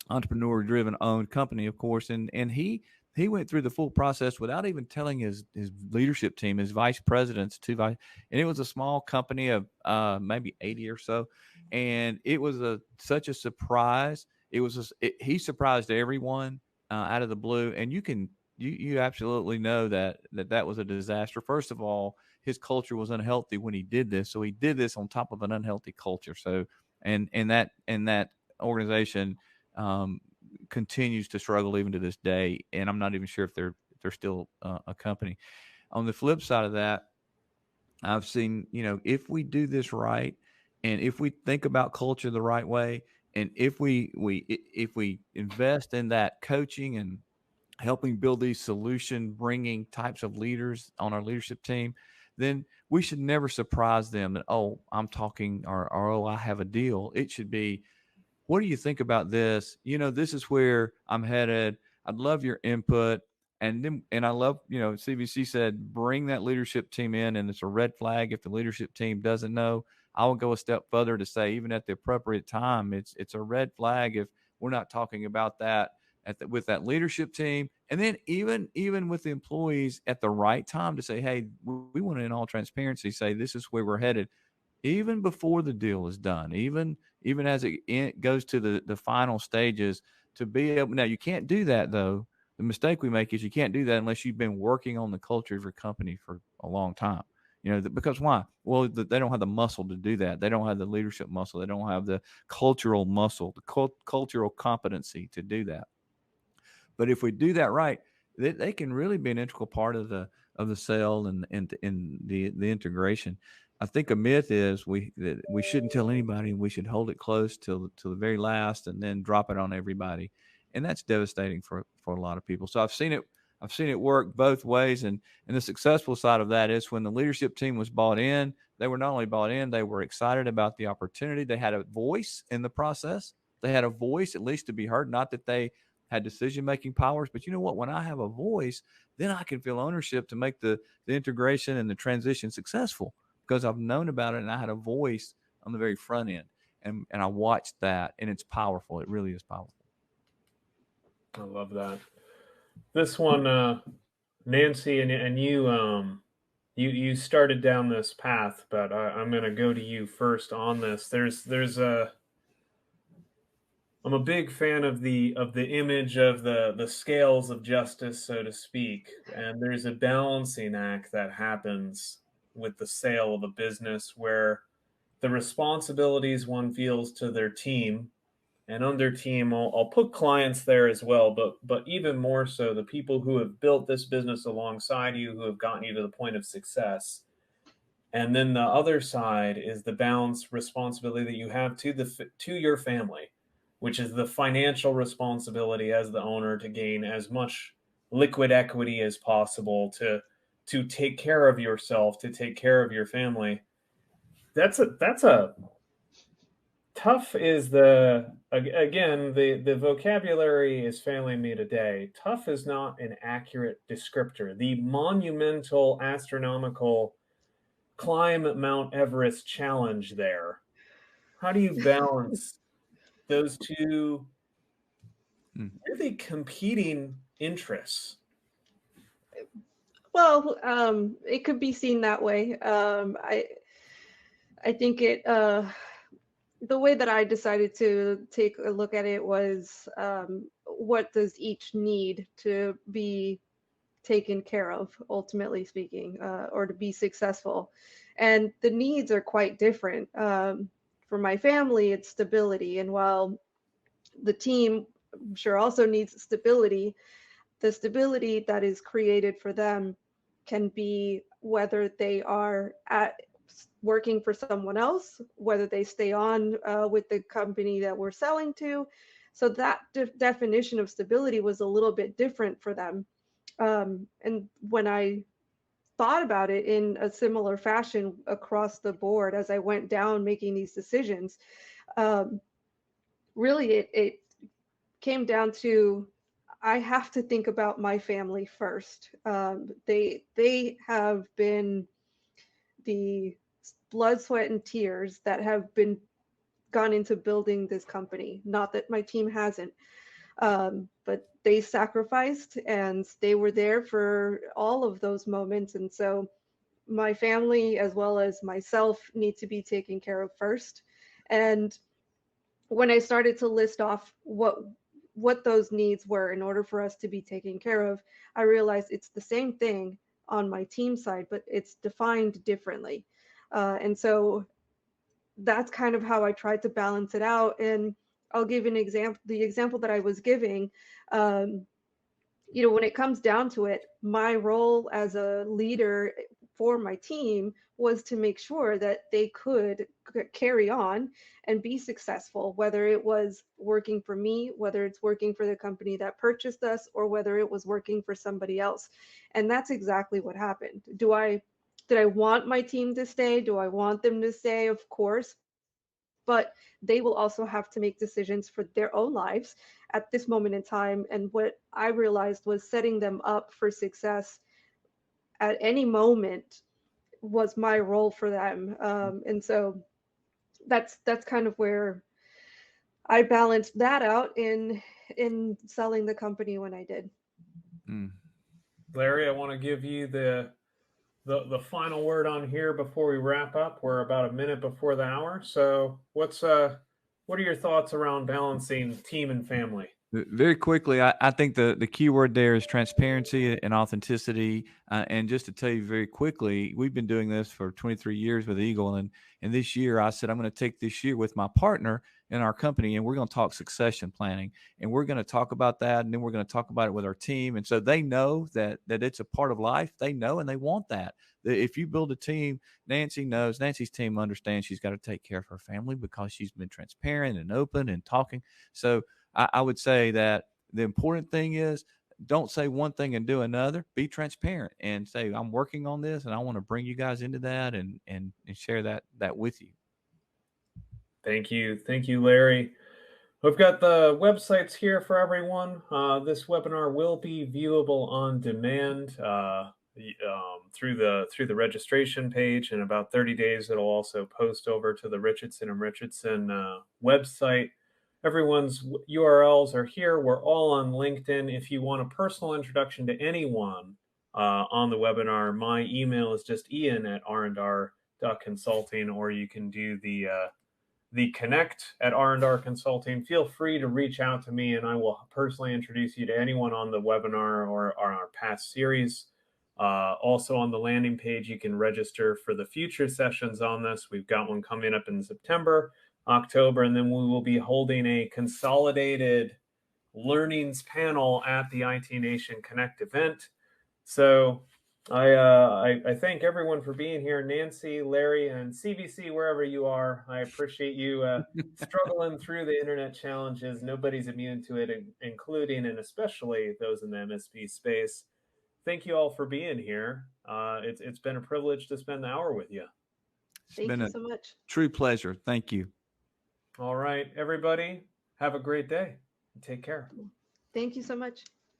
entrepreneur-driven owned company, of course, and he went through the full process without even telling his leadership team, his vice presidents, and it was a small company of maybe 80 or so, and it was such a surprise. He surprised everyone out of the blue, and you absolutely know that was a disaster. First of all, his culture was unhealthy when he did this, so he did this on top of an unhealthy culture. So, and that organization continues to struggle even to this day, and I'm not even sure if they're still a company. On the flip side of that, I've seen, if we do this right, and if we think about culture the right way, and if we invest in that coaching and helping build these solution bringing types of leaders on our leadership team, then we should never surprise them that, oh, I'm talking, or oh, I have a deal. It should be, what do you think about this? This is where I'm headed. I'd love your input. And I love, CVC said, bring that leadership team in, and it's a red flag if the leadership team doesn't know. I will go a step further to say, even at the appropriate time, it's a red flag if we're not talking about that with that leadership team. And then even with the employees at the right time to say, hey, we want to, in all transparency, say this is where we're headed, even before the deal is done, even as it goes to the final stages, to be able. Now, you can't do that, though. The mistake we make is you can't do that unless you've been working on the culture of your company for a long time. Because why? Well, they don't have the muscle to do that. They don't have the leadership muscle. They don't have the cultural muscle, the cultural competency to do that. But if we do that right, they can really be an integral part of the sale and the integration. I think a myth is that we shouldn't tell anybody. We should hold it close till the very last, and then drop it on everybody, and that's devastating for a lot of people. So I've seen it I've seen it work both ways. And the successful side of that is when the leadership team was bought in, they were not only bought in, they were excited about the opportunity. They had a voice in the process. They had a voice at least to be heard. Not that they had decision-making powers, but you know what? When I have a voice, then I can feel ownership to make the integration and the transition successful because I've known about it and I had a voice on the very front end. And I watched that, and it's powerful. It really is powerful. I love that. This one, Nancy, and you started down this path, but I'm going to go to you first on this. I'm a big fan of the image of the scales of justice, so to speak, and there's a balancing act that happens with the sale of a business where the responsibilities one feels to their team, and under team, I'll put clients there as well, but even more so the people who have built this business alongside you, who have gotten you to the point of success. And then the other side is the balanced responsibility that you have to your family, which is the financial responsibility as the owner to gain as much liquid equity as possible to take care of yourself, to take care of your family. That's a tough is the vocabulary is failing me today. Tough is not an accurate descriptor. The monumental astronomical climb Mount Everest challenge there. How do you balance those two really competing interests? Well, it could be seen that way. I think the way that I decided to take a look at it was what does each need to be taken care of, ultimately speaking, or to be successful. And the needs are quite different. For my family, it's stability. And while the team, I'm sure, also needs stability, the stability that is created for them can be whether they are working for someone else, whether they stay on with the company that we're selling to. So that definition of stability was a little bit different for them. And when I thought about it in a similar fashion across the board as I went down making these decisions, really it came down to I have to think about my family first. They have been the blood, sweat, and tears that have been gone into building this company. Not that my team hasn't, but they sacrificed and they were there for all of those moments. And so my family as well as myself need to be taken care of first. And when I started to list off what those needs were in order for us to be taken care of, I realized it's the same thing on my team side, but it's defined differently. And so that's kind of how I tried to balance it out. And I'll give an example, the example that I was giving, when it comes down to it, my role as a leader for my team was to make sure that they could carry on and be successful, whether it was working for me, whether it's working for the company that purchased us, or whether it was working for somebody else. And that's exactly what happened. Did I want my team to stay? Do I want them to stay? Of course. But they will also have to make decisions for their own lives at this moment in time. And what I realized was setting them up for success at any moment was my role for them. And so that's kind of where I balanced that out in selling the company when I did. Larry, I want to give you the final word on here before we wrap up. We're about a minute before the hour. So what are your thoughts around balancing team and family? Very quickly, I think the key word there is transparency and authenticity. And just to tell you very quickly, we've been doing this for 23 years with Eagle. And this year I said, I'm going to take this year with my partner in our company, and we're going to talk succession planning. And we're going to talk about that. And then we're going to talk about it with our team. And so they know that it's a part of life. They know, and they want that. If you build a team, Nancy's team understands she's got to take care of her family because she's been transparent and open and talking. So I would say that the important thing is don't say one thing and do another. Be transparent and say, I'm working on this and I want to bring you guys into that and share that with you. Thank you. Thank you, Larry. We've got the websites here for everyone. This webinar will be viewable on demand through the registration page. In about 30 days, it'll also post over to the Richardson and Richardson website. Everyone's URLs are here. We're all on LinkedIn. If you want a personal introduction to anyone on the webinar, my email is just ian@r&r.consulting, or you can do the connect at R&R Consulting. Feel free to reach out to me and I will personally introduce you to anyone on the webinar or on our past series. Also on the landing page, you can register for the future sessions on this. We've got one coming up in September, October, and then we will be holding a consolidated learnings panel at the IT Nation Connect event. So I thank everyone for being here. Nancy, Larry, and CBC, wherever you are, I appreciate you struggling through the internet challenges. Nobody's immune to it, including and especially those in the MSP space. Thank you all for being here. It's been a privilege to spend the hour with you. Thank you so much. True pleasure. Thank you. All right, everybody, have a great day. Take care. Thank you so much.